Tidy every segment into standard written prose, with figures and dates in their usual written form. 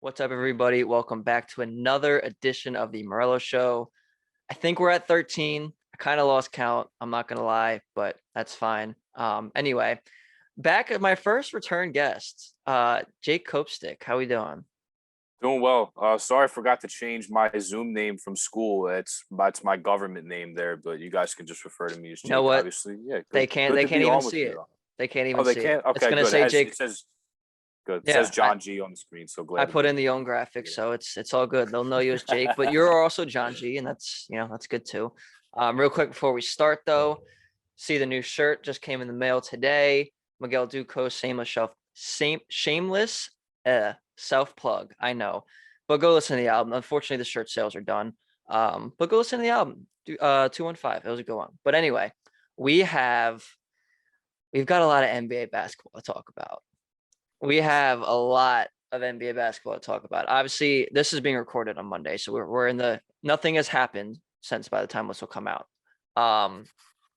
What's up, everybody? Welcome back to another edition of the Morello Show. I think we're at 13. I kind of lost count. I'm not gonna lie, but that's fine. Anyway, back at my first return guest, Jake Copestick. How we doing? Doing well. Sorry, I forgot to change my Zoom name from school. It's my government name there, but you guys can just refer to me as You know Jake. what? Obviously, yeah. They Good, can't. good They to can't be even on with see you it. though. They can't Oh, even they see it. can't. It's Okay, gonna good. say Jake. It says good. It says Yeah, John G on the screen. So I glad to put be in the here. own graphics, Yeah. so it's all good. They'll know you as Jake, but you're also John G, and that's good too. Real quick before we start though, see the new shirt just came in the mail today. Miguel Duco, shameless self plug. I know, but go listen to the album. Unfortunately, the shirt sales are done. But go listen to the album. 215. It was a good one. But anyway, we have we've got a lot of NBA basketball to talk about. We have a lot of NBA basketball to talk about. Obviously, this is being recorded on Monday, so we're in the nothing has happened since by the time this will come out.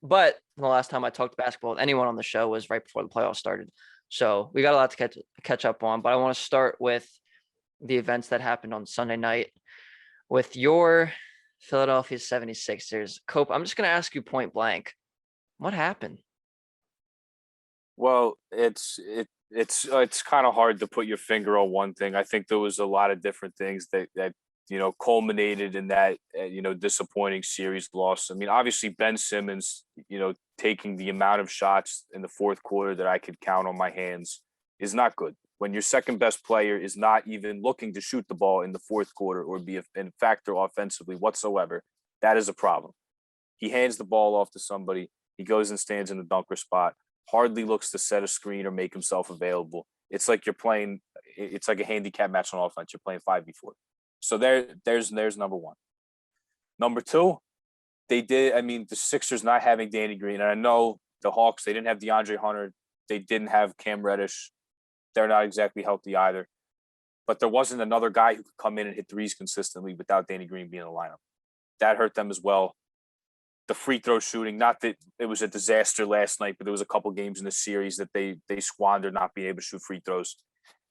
But the last time I talked basketball with anyone on the show was right before the playoffs started. So we got a lot to catch up on, but I want to start with the events that happened on Sunday night with your Philadelphia 76ers. Cope, I'm just going to ask you point blank, what happened? Well, it's kind of hard to put your finger on one thing. I think there was a lot of different things that culminated in that disappointing series loss. I mean, obviously Ben Simmons, taking the amount of shots in the fourth quarter that I could count on my hands is not good. When your second best player is not even looking to shoot the ball in the fourth quarter or be a factor offensively whatsoever, that is a problem. He hands the ball off to somebody. He goes and stands in the dunker spot, hardly looks to set a screen or make himself available. It's like you're playing, it's like a handicap match on offense. You're playing 5v4. So there's number one. Number two, they did. I mean, the Sixers not having Danny Green, and I know the Hawks, they didn't have DeAndre Hunter. They didn't have Cam Reddish. They're not exactly healthy either. But there wasn't another guy who could come in and hit threes consistently without Danny Green being in the lineup. That hurt them as well. The free throw shooting, not that it was a disaster last night, but there was a couple games in the series that they squandered not being able to shoot free throws.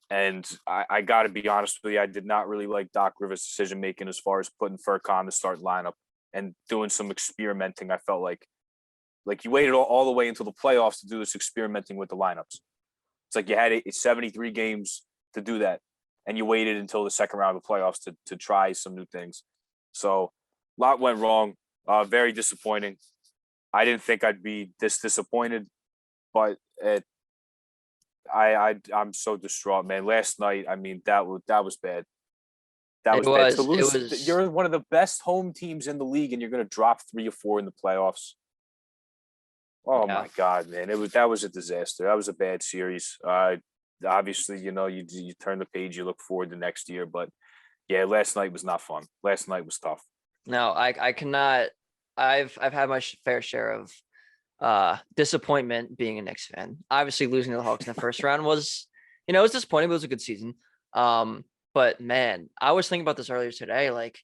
And I got to be honest with you, I did not really like Doc Rivers' decision making as far as putting Furkan in the starting lineup and doing some experimenting. I felt like you waited all the way until the playoffs to do this experimenting with the lineups. It's like you had 73 games to do that, and you waited until the second round of the playoffs to try some new things. So a lot went wrong. Very disappointing. I didn't think I'd be this disappointed, but I'm so distraught, man. Last night, I mean, that was bad. That It was bad to was, it lose. was, You're one of the best home teams in the league, and you're going to drop 3 or 4 in the playoffs. Oh yeah. my God, man! That was a disaster. That was a bad series. Obviously, you turn the page, you look forward to next year, but yeah, last night was not fun. Last night was tough. No, I cannot. I've had my fair share of disappointment being a Knicks fan. Obviously, losing to the Hawks in the first round was, it was disappointing, but it was a good season. But man, I was thinking about this earlier today, like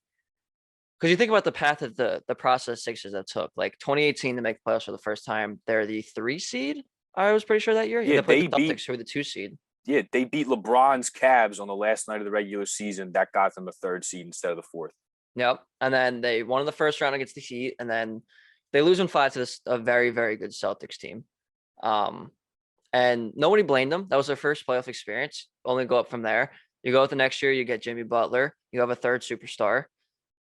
because you think about the path of the process Sixers that took, like 2018 to make the playoffs for the first time, they're the 3 seed. I was pretty sure that year. Yeah, Yeah, they played the Celtics, who were the 2 seed. they beat LeBron's Cavs on the last night of the regular season. That got them a third seed instead of the fourth. Yep. And then they won in the first round against the Heat, and then they lose in 5 to a very, very good Celtics team. Um, and nobody blamed them. That was their first playoff experience. Only go up from there. You go with the next year, you get Jimmy Butler. You have a third superstar.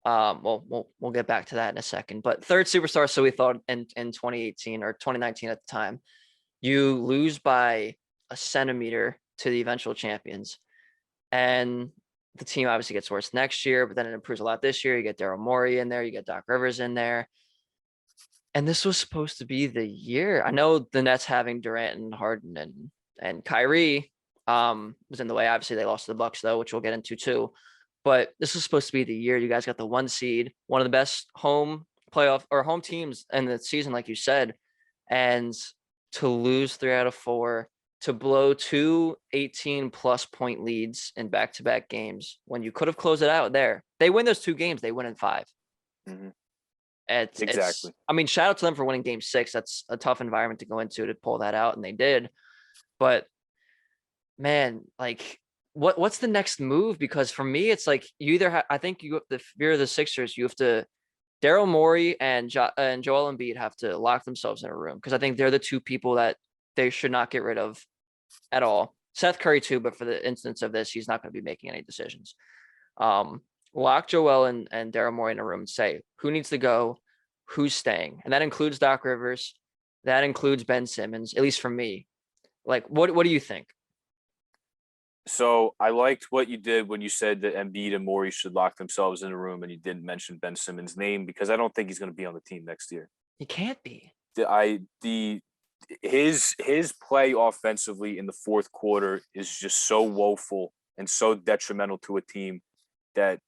Well, we'll get back to that in a second. But third superstar, so we thought in 2018 or 2019 at the time, you lose by a centimeter to the eventual champions, and the team obviously gets worse next year. But then it improves a lot this year. You get Daryl Morey in there. You get Doc Rivers in there. And this was supposed to be the year. I know the Nets having Durant and Harden and Kyrie was in the way. Obviously, they lost to the Bucks though, which we'll get into too. But this was supposed to be the year. You guys got the 1 seed, one of the best home playoff or home teams in the season, like you said, and to lose 3 out of 4, to blow 2 18-plus point leads in back-to-back games when you could have closed it out there. They win those 2 games, they win in 5. Mm-hmm. It's Exactly. I mean, shout out to them for winning game 6. That's a tough environment to go into to pull that out, and they did. But man, like what's the next move? Because for me, it's like you either I think you have to, if you're the Sixers, you have to Daryl Morey and Joel Embiid have to lock themselves in a room because I think they're the two people that they should not get rid of at all. Seth Curry too, but for the instance of this, he's not going to be making any decisions. Um, Lock Joel and Daryl Morey in a room and say who needs to go, who's staying, and that includes Doc Rivers, that includes Ben Simmons, at least for me. Like, what do you think? So I liked what you did when you said that Embiid and Morey should lock themselves in a room, and you didn't mention Ben Simmons' name because I don't think he's going to be on the team next year. He can't be. The his play offensively in the fourth quarter is just so woeful and so detrimental to a team that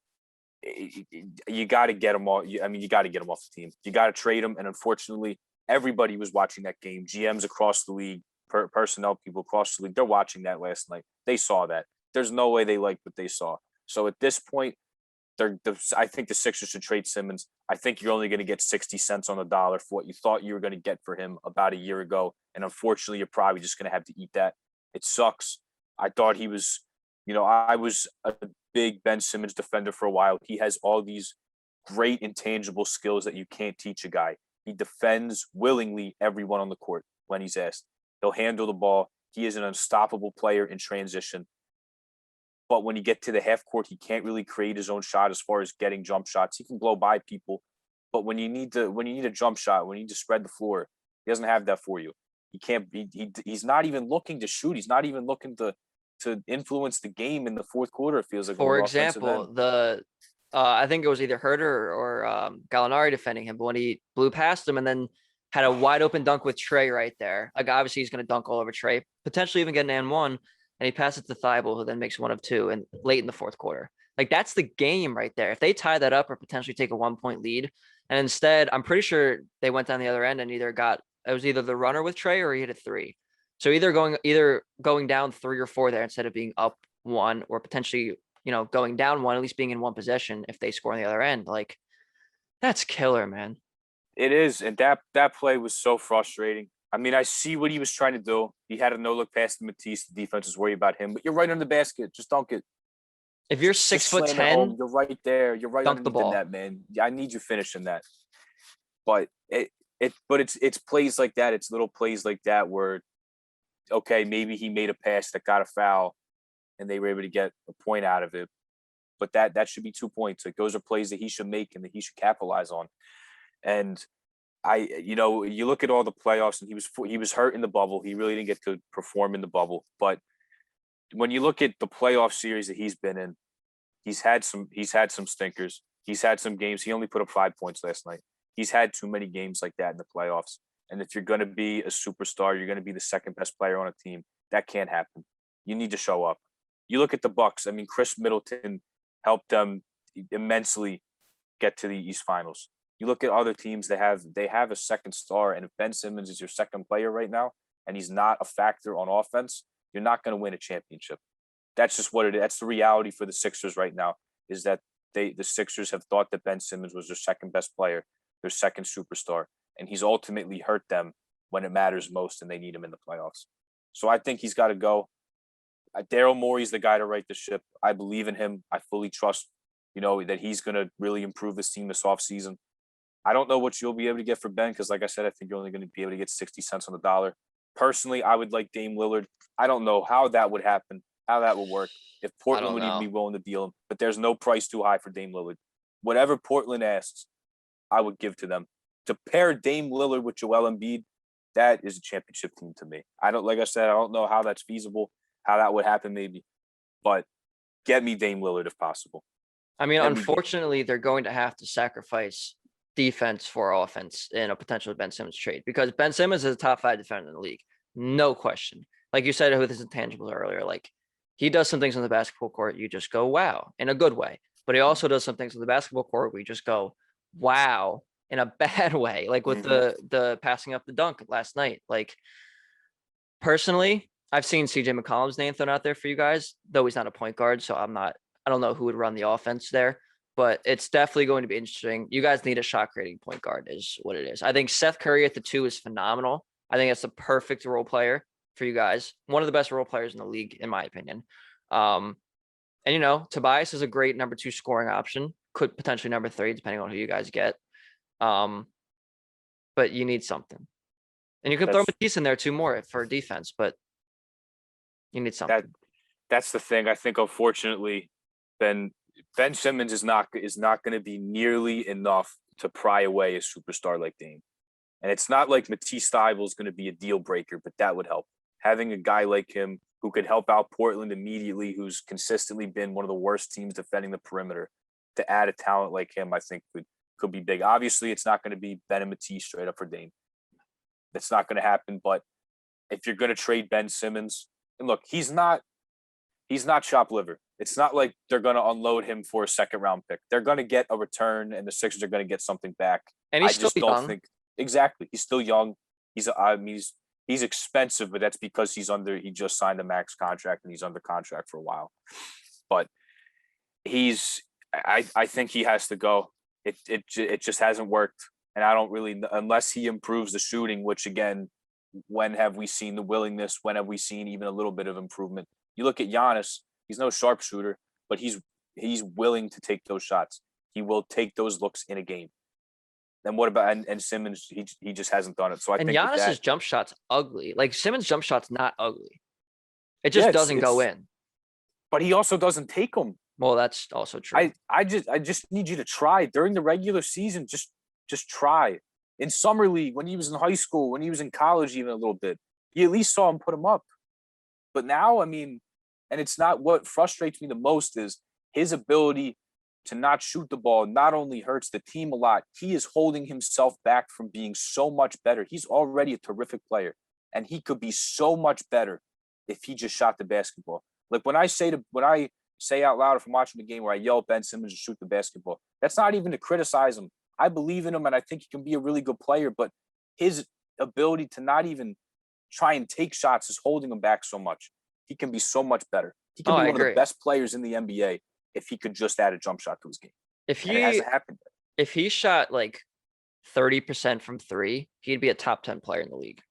you got to get him off. I mean, you got to get him off the team. You got to trade him. And unfortunately, everybody was watching that game. GMs across the league, personnel people across the league, they're watching that last night. They saw that. There's no way they liked what they saw. So at this point, I think the Sixers should trade Simmons. I think you're only going to get 60 cents on the dollar for what you thought you were going to get for him about a year ago. And unfortunately, you're probably just going to have to eat that. It sucks. I thought he was, I was a big Ben Simmons defender for a while. He has all these great intangible skills that you can't teach a guy. He defends willingly everyone on the court when he's asked. He'll handle the ball. He is an unstoppable player in transition. But when you get to the half court, he can't really create his own shot as far as getting jump shots. He can blow by people, but when you need a jump shot, when you need to spread the floor, he doesn't have that for you. He can't. He's not even looking to shoot. He's not even looking to influence the game in the fourth quarter. It feels like. For example, I think it was either Herter or Gallinari defending him, but when he blew past him and then had a wide open dunk with Trey right there. Like obviously he's going to dunk all over Trey, potentially even get an and one, and he passes to Thibault, who then makes 1 of 2 and late in the fourth quarter. Like that's the game right there. If they tie that up or potentially take a 1-point lead, and instead, I'm pretty sure they went down the other end and it was either the runner with Trey or he hit a 3. So either going down 3 or 4 there instead of being up 1 or potentially, going down 1, at least being in one possession if they score on the other end. Like that's killer, man. It is, and that play was so frustrating. I mean, I see what he was trying to do. He had a no-look pass to Matisse. The defense was worried about him, but you're right under the basket. Just dunk it. If you're Just 6'10", you're right there. You're right dunk the underneath the ball. net, man. I need you finishing that. But it's plays like that. It's little plays like that where, okay, maybe he made a pass that got a foul, and they were able to get a point out of it. But that should be 2 points. Like those are plays that he should make and that he should capitalize on. And you look at all the playoffs, and he was hurt in the bubble. He really didn't get to perform in the bubble. But when you look at the playoff series that he's been in, he's had some stinkers. He's had some games. He only put up 5 points last night. He's had too many games like that in the playoffs. And if you're going to be a superstar, you're going to be the second best player on a team. That can't happen. You need to show up. You look at the Bucks. I mean, Chris Middleton helped them immensely get to the East Finals. You look at other teams they have a second star, and if Ben Simmons is your second player right now and he's not a factor on offense, you're not going to win a championship. That's just what it is. That's the reality for the Sixers right now, is that the Sixers have thought that Ben Simmons was their second best player, their second superstar, and he's ultimately hurt them when it matters most and they need him in the playoffs. So I think he's got to go. Daryl Morey's the guy to right the ship. I believe in him. I fully trust, that he's going to really improve his team this offseason. I don't know what you'll be able to get for Ben because, like I said, I think you're only going to be able to get 60 cents on the dollar. Personally, I would like Dame Lillard. I don't know how that would happen, how that would work, if Portland would even be willing to deal him. But there's no price too high for Dame Lillard. Whatever Portland asks, I would give to them. To pair Dame Lillard with Joel Embiid, that is a championship team to me. Like I said, I don't know how that's feasible, how that would happen maybe, but get me Dame Lillard if possible. I mean, unfortunately, they're going to have to sacrifice defense for offense in a potential Ben Simmons trade because Ben Simmons is a top 5 defender in the league. No question. Like you said with his intangibles earlier, like he does some things on the basketball court. You just go, wow, in a good way. But he also does some things on the basketball court where you just go, wow, in a bad way. Like with the passing up the dunk last night. Like personally, I've seen CJ McCollum's name thrown out there for you guys, though he's not a point guard. So I don't know who would run the offense there. But it's definitely going to be interesting. You guys need a shot creating point guard is what it is. I think Seth Curry at the 2 is phenomenal. I think that's the perfect role player for you guys. One of the best role players in the league, in my opinion. Um, and you know, Tobias is a great number 2 scoring option. Could potentially number 3, depending on who you guys get. But you need something. And you could throw That's Matisse in there too more for defense, but you need that something. that's the thing. I think unfortunately, Ben Ben Simmons is not going to be nearly enough to pry away a superstar like Dame. And it's not like Matisse Thybulle is going to be a deal breaker, but that would help. Having a guy like him who could help out Portland immediately, who's consistently been one of the worst teams defending the perimeter, to add a talent like him, I think could be big. Obviously, it's not going to be Ben and Matisse straight up for Dame. That's not going to happen. But if you're going to trade Ben Simmons, and look, he's not chop liver. It's not like they're going to unload him for a second round pick. They're going to get a return, and the Sixers are going to get something back. And he's I just still don't young. think exactly. He's still young. He's expensive, but that's because he just signed a max contract and he's under contract for a while. But I think he has to go. It just hasn't worked, and I don't really, unless he improves the shooting, which again, when have we seen the willingness? When have we seen even a little bit of improvement? You look at Giannis, he's no sharpshooter, but he's willing to take those shots. He will take those looks in a game. Then what about and Simmons? He just hasn't done it. So I And think with Giannis's that, jump shot's ugly. Like Simmons' jump shot's not ugly. It just doesn't go in. but he also doesn't take them. Well, that's also true. I just need you to try during the regular season. Just try. In summer league, when he was in high school, when he was in college, even a little bit, you at least saw him put him up. But now, I mean, and it's not, what frustrates me the most is his ability to not shoot the ball not only hurts the team a lot, he is holding himself back from being so much better. He's already a terrific player, and he could be so much better if he just shot the basketball. Like when I say out loud if I'm watching the game where I yell at Ben Simmons to shoot the basketball, that's not even to criticize him. I believe in him, and I think he can be a really good player, but his ability to not even try and take shots is holding him back so much. He can be so much better. He can be one of the best players in the NBA if he could just add a jump shot to his game. If it hasn't happened yet. If he shot like 30% from 3, he'd be a top 10 player in the league.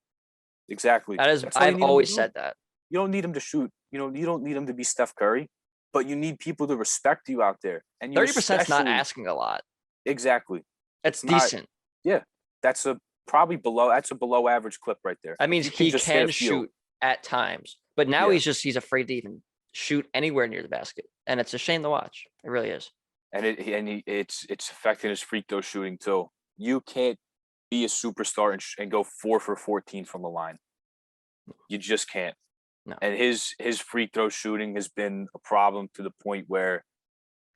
Exactly. I've always said that. You don't need him to shoot. You don't need him to be Steph Curry, but you need people to respect you out there. And 30% is not asking a lot. Exactly. It's decent. Yeah. That's a below average clip right there. That means he can shoot at times, but now he's afraid to even shoot anywhere near the basket, and it's a shame to watch. It really is. And it's affecting his free throw shooting too. You can't be a superstar and go 4 for 14 from the line. You just can't. No. And his free throw shooting has been a problem to the point where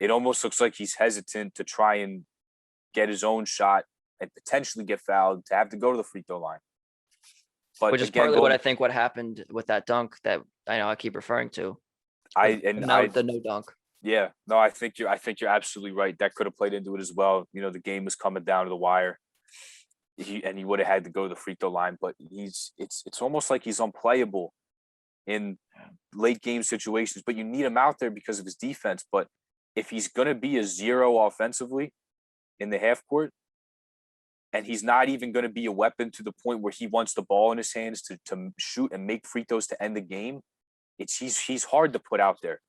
it almost looks like he's hesitant to try and get his own shot and potentially get fouled to have to go to the free throw line. But which is partly what I think what happened with that dunk that I know I keep referring to. The no dunk. Yeah, no, I think you're absolutely right. That could have played into it as well. You know, the game was coming down to the wire. He would have had to go to the free throw line, but it's almost like he's unplayable in late game situations. But you need him out there because of his defense. But if he's going to be a 0 offensively in the half court, and he's not even going to be a weapon to the point where he wants the ball in his hands to shoot and make free throws to end the game, he's hard to put out there.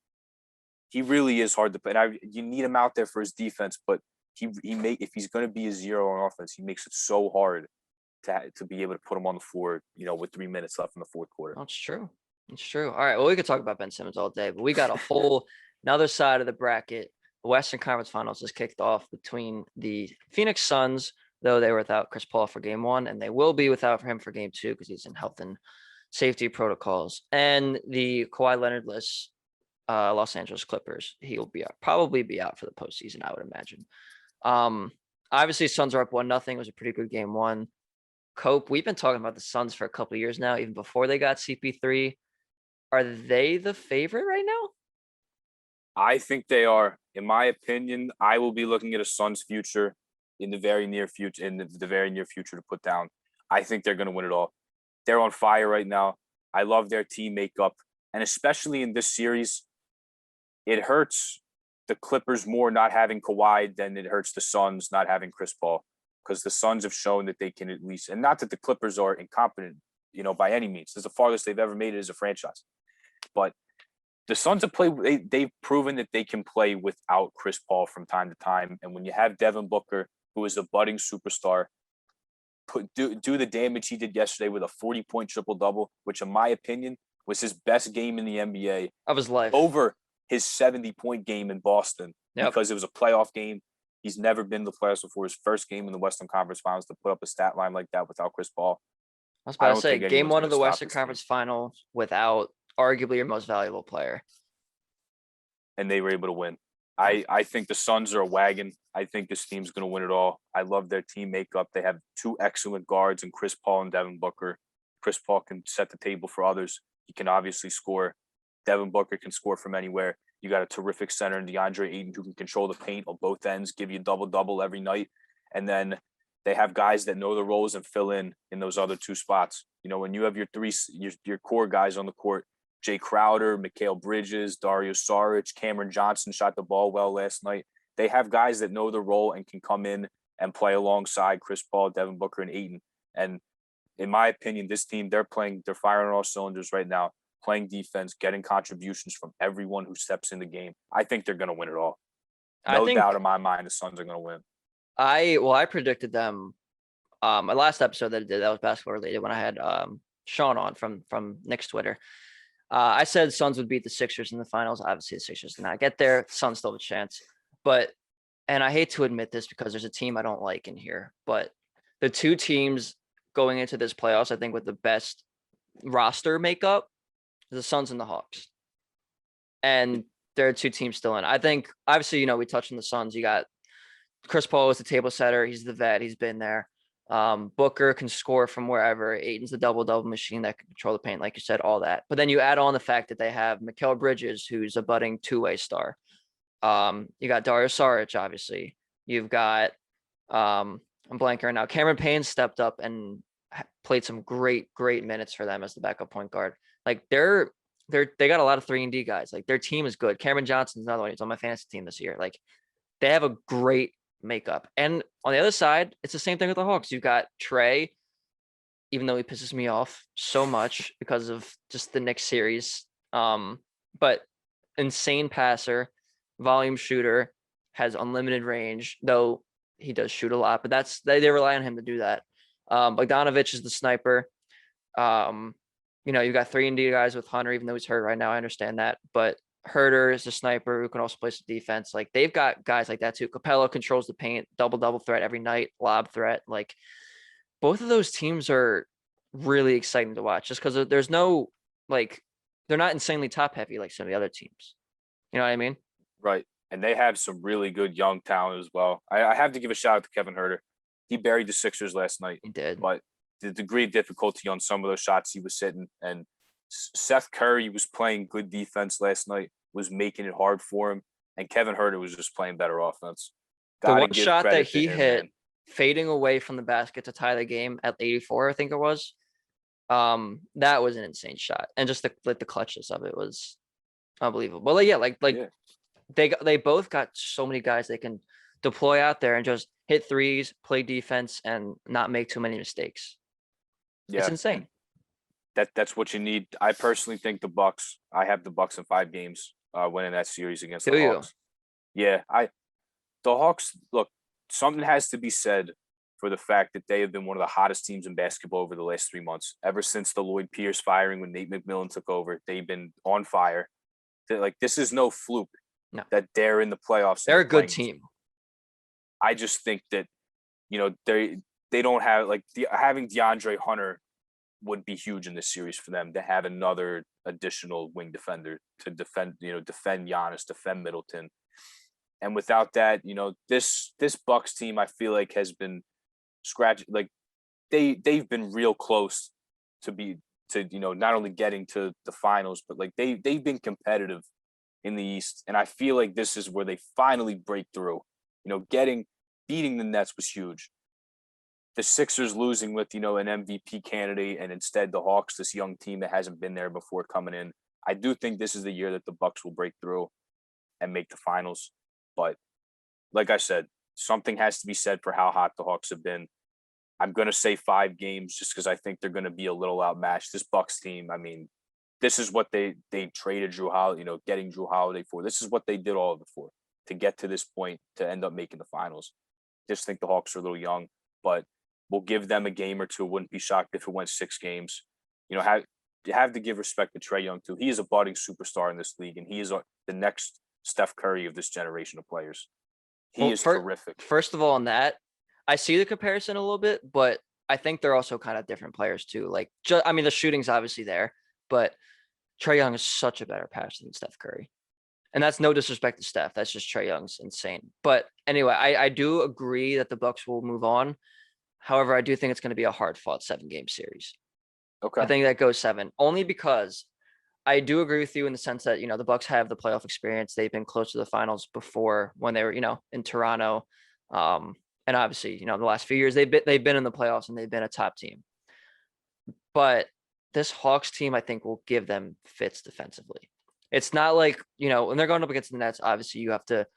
He really is hard to put. And you need him out there for his defense, but if he's going to be a 0 on offense, he makes it so hard to be able to put him on the floor, with 3 minutes left in the fourth quarter. That's true. It's true. All right. Well, we could talk about Ben Simmons all day, but we got a whole another side of the bracket. The Western Conference Finals has kicked off between the Phoenix Suns, though they were without Chris Paul for game 1, and they will be without him for game 2 because he's in health and safety protocols, and the Kawhi Leonard-less Los Angeles Clippers. He'll probably be out for the postseason, I would imagine. Obviously, Suns are up 1-0. It was a pretty good game 1. Cope, we've been talking about the Suns for a couple of years now, even before they got CP3. Are they the favorite right now? I think they are. In my opinion, I will be looking at a Suns future in the very near future. To put down. I think they're going to win it all. They're on fire right now. I love their team makeup, and especially in this series, it hurts the Clippers more not having Kawhi than it hurts the Suns not having Chris Paul, because the Suns have shown that they can at least, and not that the Clippers are incompetent, by any means. This is the farthest they've ever made it as a franchise. But the Suns have played. They've proven that they can play without Chris Paul from time to time. And when you have Devin Booker, who is a budding superstar, do the damage he did yesterday with a 40-point triple double, which in my opinion was his best game in the NBA Of his life. over his 70-point game in Boston because it was a playoff game. He's never been to the playoffs before. His first game in the Western Conference Finals to put up a stat line like that without Chris Paul. I was about to don't say, think game anyone's one of gonna the stop Western this team. Conference Finals without arguably your most valuable player. And they were able to win. I think the Suns are a wagon. I think this team's going to win it all. I love their team makeup. They have two excellent guards in Chris Paul and Devin Booker. Chris Paul can set the table for others. He can obviously score. Devin Booker can score from anywhere. You got a terrific center in DeAndre Ayton who can control the paint on both ends, give you double-double every night. And then they have guys that know the roles and fill in those other two spots. You know, when you have your core guys on the court, Jay Crowder, Mikal Bridges, Dario Saric, Cameron Johnson shot the ball well last night. They have guys that know the role and can come in and play alongside Chris Paul, Devin Booker, and Ayton. And in my opinion, this team, they're firing on all cylinders right now, playing defense, getting contributions from everyone who steps in the game. I think they're going to win it all. No doubt in my mind the Suns are going to win. I predicted them. My last episode that I did, that was basketball related, when I had Sean on from Nick's Twitter. I said Suns would beat the Sixers in the finals. Obviously, the Sixers did not get there. The Suns still have a chance. But, and I hate to admit this because there's a team I don't like in here, but the two teams going into this playoffs, I think with the best roster makeup, the Suns and the Hawks. And there are two teams still in. I think, obviously, we touched on the Suns. You got Chris Paul is the table setter. He's the vet. He's been there. Booker can score from wherever. Ayton's the double-double machine that can control the paint, like you said, all that. But then you add on the fact that they have Mikal Bridges, who's a budding two-way star. You got Dario Saric, obviously. You've got I'm blanking right now. Cameron Payne stepped up and played some great minutes for them as the backup point guard. Like they got a lot of 3-and-D guys. Like their team is good. Cameron Johnson's another one. He's on my fantasy team this year. Like they have a great makeup. And on the other side, it's the same thing with the Hawks. You've got Trey, even though he pisses me off so much because of just the Knicks series. But insane passer, volume shooter, has unlimited range, though he does shoot a lot, but they rely on him to do that. Bogdanovich is the sniper. You've got 3-and-D guys with Hunter, even though he's hurt right now. I understand that, but Herter is a sniper who can also play some defense. Like they've got guys like that too. Capella controls the paint, double threat every night, lob threat. Like both of those teams are really exciting to watch just because there's no, like, they're not insanely top heavy like some of the other teams. You know what I mean? Right. And they have some really good young talent as well. I have to give a shout out to Kevin Herter. He buried the Sixers last night. He did. But the degree of difficulty on some of those shots he was hitting, and Seth Curry was playing good defense last night, was making it hard for him, and Kevin Herter was just playing better offense. The one shot that he hit, fading away from the basket to tie the game at 84, I think it was. That was an insane shot, and just the clutchness of it was unbelievable. But they both got so many guys they can deploy out there and just hit threes, play defense, and not make too many mistakes. Yeah, it's insane. That's what you need. I personally think the Bucks. I have the Bucks in 5 games, winning that series against the Hawks. Yeah, the Hawks. Look, something has to be said for the fact that they have been one of the hottest teams in basketball over the last 3 months. Ever since the Lloyd Pierce firing, when Nate McMillan took over, they've been on fire. This is no fluke. No. That they're in the playoffs. They're a good team. I just think that they don't have having DeAndre Hunter would be huge in this series for them to have another additional wing defender to defend Giannis, defend Middleton. And without that, this Bucks team, I feel like has been scratched. Like they've been real close to not only getting to the finals, but like they've been competitive in the East. And I feel like this is where they finally break through. Beating the Nets was huge. The Sixers losing with, an MVP candidate, and instead the Hawks, this young team that hasn't been there before, coming in. I do think this is the year that the Bucks will break through and make the finals. But like I said, something has to be said for how hot the Hawks have been. I'm going to say 5 games just because I think they're going to be a little outmatched. This Bucks team, I mean, this is what they traded Drew Holiday, getting Drew Holiday for. This is what they did all of it for, to get to this point, to end up making the finals. Just think the Hawks are a little young, but we'll give them a game or two. Wouldn't be shocked if it went 6 games. You have to give respect to Trae Young too. He is a budding superstar in this league, and he is the next Steph Curry of this generation of players. He is terrific. First of all, on that, I see the comparison a little bit, but I think they're also kind of different players too. Like, I mean, the shooting's obviously there, but Trae Young is such a better passer than Steph Curry. And that's no disrespect to Steph. That's just Trae Young's insane. But anyway, I do agree that the Bucks will move on. However, I do think it's going to be a hard-fought 7-game series. Okay. I think that goes 7, only because I do agree with you in the sense that, the Bucks have the playoff experience. They've been close to the finals before when they were, in Toronto. And obviously, the last few years they've been in the playoffs and they've been a top team. But this Hawks team, I think, will give them fits defensively. It's not like, when they're going up against the Nets, obviously you have to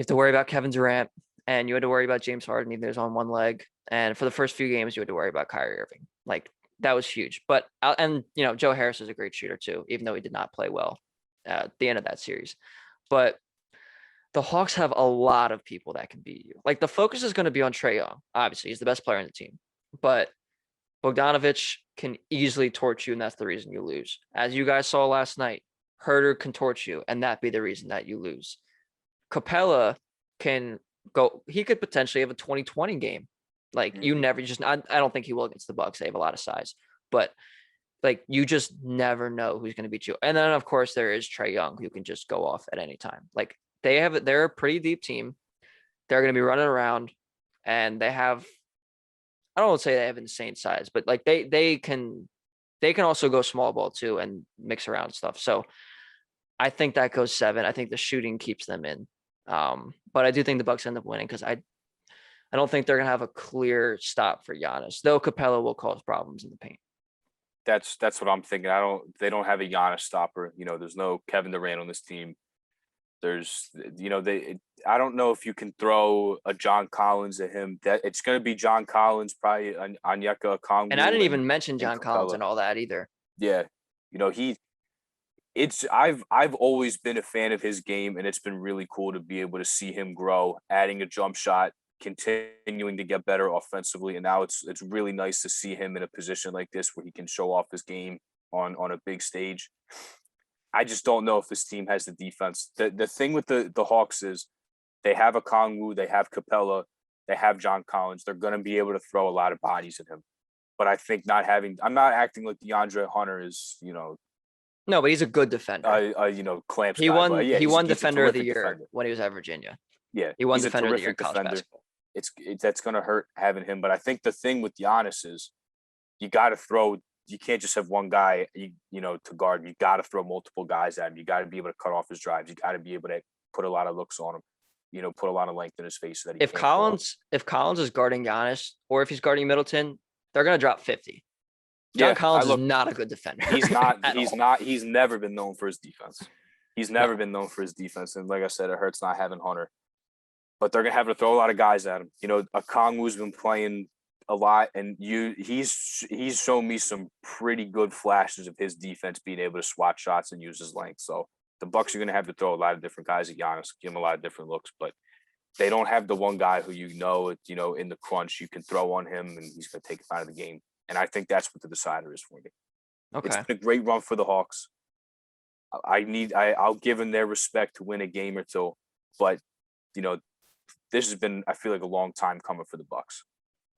worry about Kevin Durant, and you had to worry about James Harden, even though he's on one leg. And for the first few games, you had to worry about Kyrie Irving. Like, that was huge. But, Joe Harris is a great shooter too, even though he did not play well at the end of that series. But the Hawks have a lot of people that can beat you. Like, the focus is going to be on Trae Young. Obviously, he's the best player in the team. But Bogdanović can easily torch you, and that's the reason you lose. As you guys saw last night, Herder can torch you, and that be the reason that you lose. Capella can go. He could potentially have a 2020 game. Like, you never I don't think he will against the Bucks. They have a lot of size, but like, you just never know who's going to beat you. And then of course there is Trae Young, who can just go off at any time. Like, they're a pretty deep team. They're going to be running around, and they have, I don't want to say they have insane size, but like they can also go small ball too and mix around stuff. So I think that goes 7. I think the shooting keeps them in. But I do think the Bucks end up winning because I don't think they're gonna have a clear stop for Giannis, though Capella will cause problems in the paint. That's what I'm thinking. They don't have a Giannis stopper. There's no Kevin Durant on this team. There's, I don't know if you can throw a John Collins at him. That it's going to be John Collins, probably Onyeka Okongwu. And I didn't even mention John Collins and all that either. Yeah. I've always been a fan of his game, and it's been really cool to be able to see him grow, adding a jump shot, continuing to get better offensively. And now it's really nice to see him in a position like this where he can show off his game on a big stage. I just don't know if this team has the defense. The thing with the Hawks is they have a Okongwu, they have Capella, they have John Collins. They're going to be able to throw a lot of bodies at him. But I think I'm not acting like DeAndre Hunter is, No, but he's a good defender. Clamps. He won. Yeah, he won Defender of the Year defender when he was at Virginia. Yeah, he won Defender of the Year in college basketball. That's going to hurt having him. But I think the thing with Giannis is you got to throw. You can't just have one guy, to guard. You got to throw multiple guys at him. You got to be able to cut off his drives. You got to be able to put a lot of looks on him. Put a lot of length in his face. So that if Collins is guarding Giannis, or if he's guarding Middleton, they're going to drop 50. John Collins is not a good defender. He's not. He's not. He's never been known for his defense. He's never been known for his defense. And like I said, it hurts not having Hunter. But they're gonna have to throw a lot of guys at him. Okongwu's been playing a lot, and he's shown me some pretty good flashes of his defense being able to swat shots and use his length. So the Bucks are gonna have to throw a lot of different guys at Giannis, give him a lot of different looks, but they don't have the one guy who in the crunch you can throw on him and he's gonna take him out of the game. And I think that's what the decider is for me. Okay. It's been a great run for the Hawks. I'll give them their respect to win a game or two, but this has been, I feel like, a long time coming for the Bucks.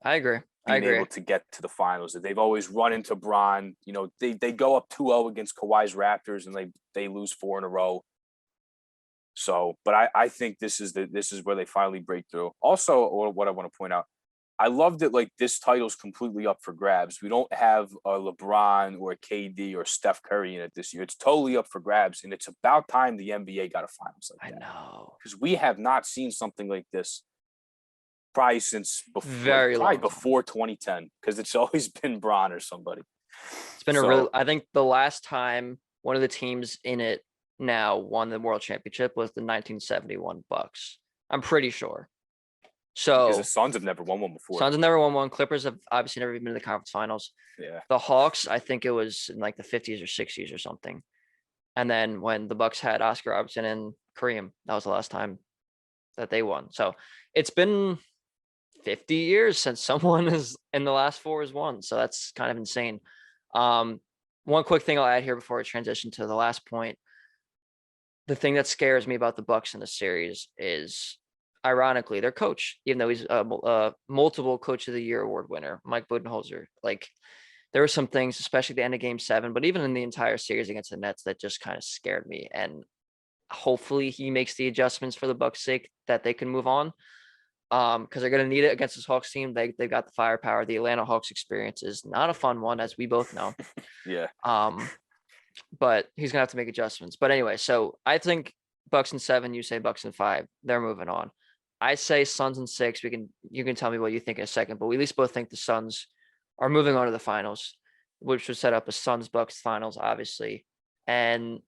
I agree. Being able to get to the finals. They've always run into Bron. They go up 2-0 against Kawhi's Raptors and they lose 4 in a row. So, but I think this is where they finally break through. Also, what I want to point out, I love that this title's completely up for grabs. We don't have a LeBron or a KD or Steph Curry in it this year. It's totally up for grabs, and it's about time the NBA got a finals like that. I know, because we have not seen something like this probably since before 2010. Because it's always been Bron or somebody. It's been I think the last time one of the teams in it now won the World Championship was the 1971 Bucks. I'm pretty sure. Because the So Suns have never won one before. Suns have never won one. Clippers have obviously never been in the conference finals. Yeah. The Hawks, I think it was in like the 50s or 60s or something. And then when the Bucks had Oscar Robertson and Kareem, that was the last time that they won. So it's been 50 years since someone is in the last four has won. So that's kind of insane. One quick thing I'll add here before I transition to the last point. The thing that scares me about the Bucks in the series is, ironically, their coach, even though he's a multiple Coach of the Year award winner, Mike Budenholzer. Like, there were some things, especially at the end of Game 7, but even in the entire series against the Nets, that just kind of scared me. And hopefully, he makes the adjustments for the Bucks' sake that they can move on. Because they're going to need it against this Hawks team. They've got the firepower. The Atlanta Hawks experience is not a fun one, as we both know. Yeah. But he's gonna have to make adjustments. But anyway, so I think Bucks in 7. You say Bucks in 5. They're moving on. I say Suns in 6. You can tell me what you think in a second. But we at least both think the Suns are moving on to the finals, which would set up a Suns Bucks finals, obviously. And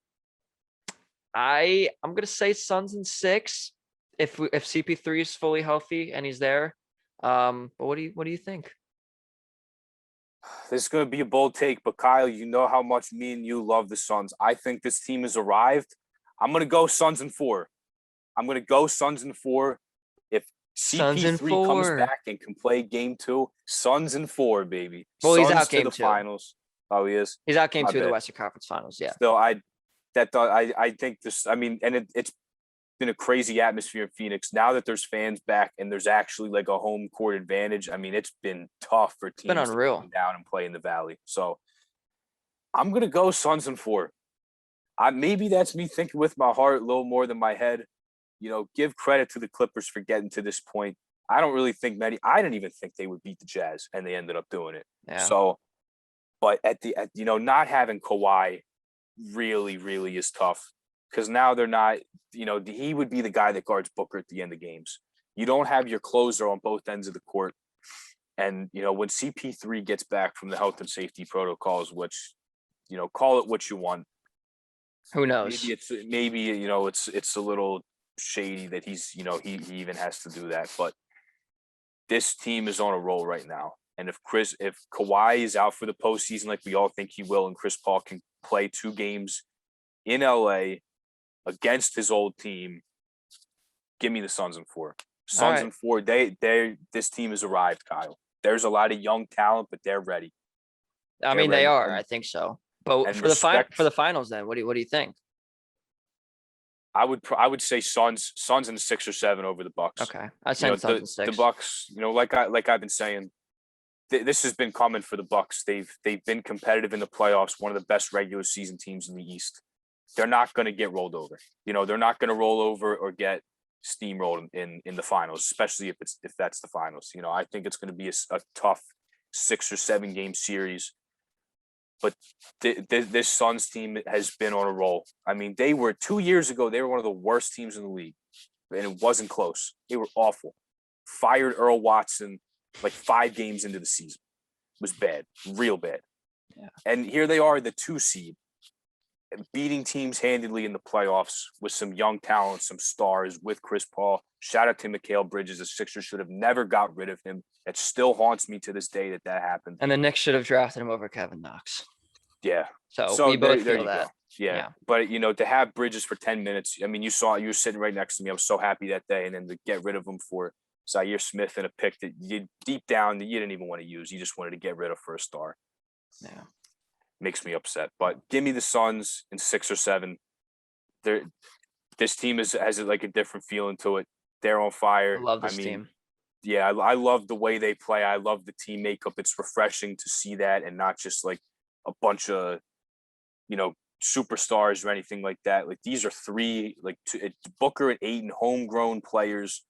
I'm gonna say Suns in 6 if CP3 is fully healthy and he's there. But what do you think? This is going to be a bold take, but Kyle, you know how much me and you love the Suns. I think this team has arrived. I'm going to go Suns in 4. I'm going to go Suns in 4. If Suns in CP3 comes 4. back and can play Game 2, Suns in 4, baby. Well, he's Suns out to Game the 2. finals. Oh, he is. He's out Game My 2 of the bad. Western Conference Finals. Yeah. Still, I think this. I mean, and it's been a crazy atmosphere in Phoenix. Now that there's fans back and there's actually like a home court advantage, I mean, it's been tough for teams to come down and play in the Valley. So I'm going to go Suns in 4. Maybe that's me thinking with my heart a little more than my head. You know, give credit to the Clippers for getting to this point. I don't really think I didn't even think they would beat the Jazz, and they ended up doing it. Yeah. So, but not having Kawhi really, really is tough. Because now they're not, he would be the guy that guards Booker at the end of games. You don't have your closer on both ends of the court. And, when CP3 gets back from the health and safety protocols, which, call it what you want. Who knows? Maybe it's a little shady that he's, he even has to do that. But this team is on a roll right now. And if Kawhi is out for the postseason like we all think he will, and Chris Paul can play 2 games in LA against his old team, give me the Suns in 4. Suns in 4. This team has arrived, Kyle. There's a lot of young talent, but they're ready. I mean, they are. I think so. But for the finals, then what do you think? I would say Suns in 6 or 7 over the Bucks. Okay, I say Suns in 6. The Bucks, like I've been saying, this has been coming for the Bucks. They've been competitive in the playoffs. One of the best regular season teams in the East. They're not going to get rolled over. They're not going to roll over or get steamrolled in the finals, especially if that's the finals. I think it's going to be a tough 6 or 7 game series. But this Suns team has been on a roll. I mean, 2 years ago, they were one of the worst teams in the league, and it wasn't close. They were awful. Fired Earl Watson like 5 games into the season. It was bad, real bad. Yeah. And here they are, the 2 seed, beating teams handedly in the playoffs with some young talent, some stars with Chris Paul. Shout out to Mikal Bridges. The Sixers should have never got rid of him. It still haunts me to this day that happened. And the Knicks should have drafted him over Kevin Knox. Yeah. So we both feel that. Yeah. But, to have Bridges for 10 minutes, I mean, you were sitting right next to me. I was so happy that day. And then to get rid of him for Zaire Smith and a pick that deep down you didn't even want to use. You just wanted to get rid of for a star. Yeah. Makes me upset. But give me the Suns in 6 or 7. This team has like a different feeling to it. They're on fire. I love this team. Yeah, I love the way they play. I love the team makeup. It's refreshing to see that, and not just like a bunch of, superstars or anything like that. Like, these are 3, Booker and Ayton, homegrown players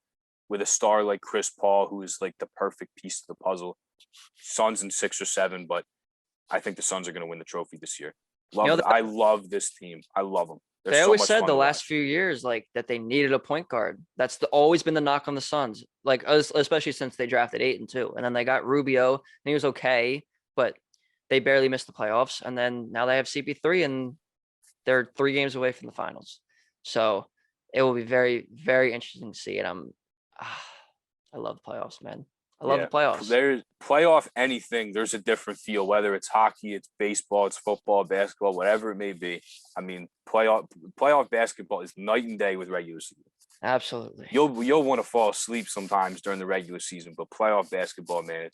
with a star like Chris Paul, who is like the perfect piece to the puzzle. Suns in 6 or 7, but I think the Suns are going to win the trophy this year. I love this team. I love them. They always said the last few years, like, that they needed a point guard. That's always been the knock on the Suns, like, especially since they drafted Ayton too. And then they got Rubio, and he was okay, but they barely missed the playoffs. And then now they have CP3, and they're 3 games away from the finals. So it will be very, very interesting to see. And I love the playoffs, man. I love the Yeah, playoffs. there's playoff anything. There's a different feel, whether it's hockey, it's baseball, it's football, basketball, whatever it may be. I mean, playoff basketball is night and day with regular season. Absolutely. You'll want to fall asleep sometimes during the regular season, but playoff basketball, man,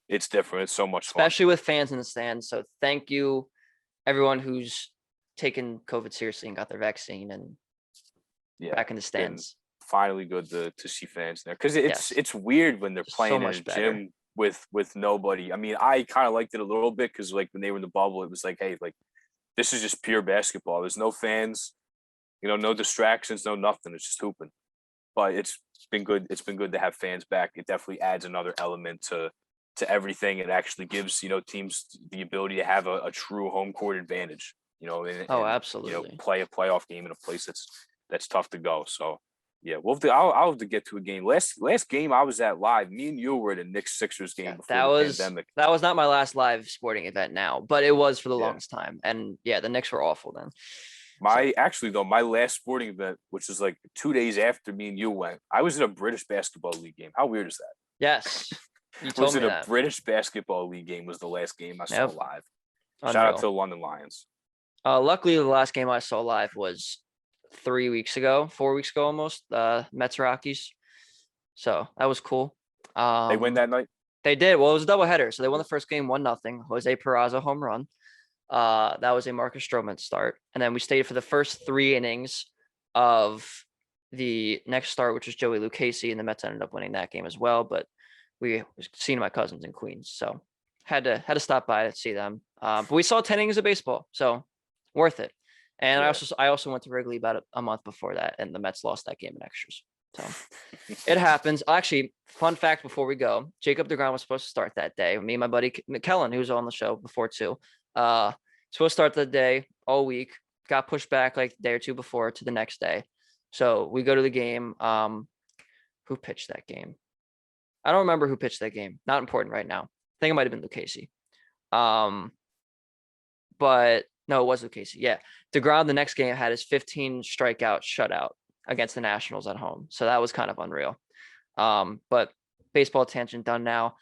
it's different. It's so much fun. Especially with fans in the stands. So thank you, everyone who's taken COVID seriously and got their vaccine and back in the stands. Finally good to see fans there, because Yes. it's weird when they're So playing in a much better. gym with nobody. I mean, I kind of liked it a little bit because like when they were in the bubble, it was like, hey, like this is just pure basketball. There's no fans, no distractions, no nothing. It's just hooping. But it's been good. It's been good to have fans back. It definitely adds another element to everything. It actually gives teams the ability to have a true home court advantage. And Absolutely. play a playoff game in a place that's tough to go. So yeah, I'll have to get to a game. Last game I was at live, me and you were at a Knicks Sixers game before the pandemic. That was not my last live sporting event now, but it was for the Yeah. longest time. And yeah, the Knicks were awful then. My last sporting event, which was like 2 days after me and you went, I was at a British basketball league game. How weird is that? Yes. You told Was me it that. a British basketball league game was the last game I saw Yep. live. Unreal. Shout out to the London Lions. Luckily, the last game I saw live was 4 weeks ago almost, Mets Rockies. So that was cool. They win that night? They did. Well, it was a doubleheader. So they won the first game 1-0. Jose Peraza home run. That was a Marcus Stroman start. And then we stayed for the first 3 innings of the next start, which was Joey Lucchesi, and the Mets ended up winning that game as well. But we was seeing my cousins in Queens, so had to stop by to see them. But we saw 10 innings of baseball, so worth it. And Yeah. I also went to Wrigley about a month before that, and the Mets lost that game in extras. So it happens. Actually, fun fact before we go, Jacob deGrom was supposed to start that day. Me and my buddy Kellen, who was on the show before too, supposed to start the day all week. Got pushed back like a day or two before to the next day. So we go to the game. Who pitched that game? I don't remember who pitched that game. Not important right now. I think it might have been Lucchesi. But no, it was Lucchesi. Yeah. DeGrom the next game had his 15 strikeout shutout against the Nationals at home. So that was kind of unreal. But baseball tangent done now.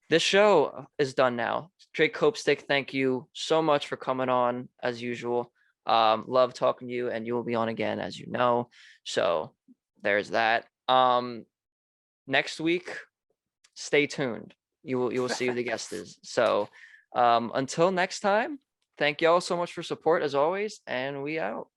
This show is done now. Drake Copestick, thank you so much for coming on as usual. Love talking to you, and you will be on again, as you know. So there's that. Next week, stay tuned. You will see who the guest is. So until next time, thank you all so much for support as always, and we out.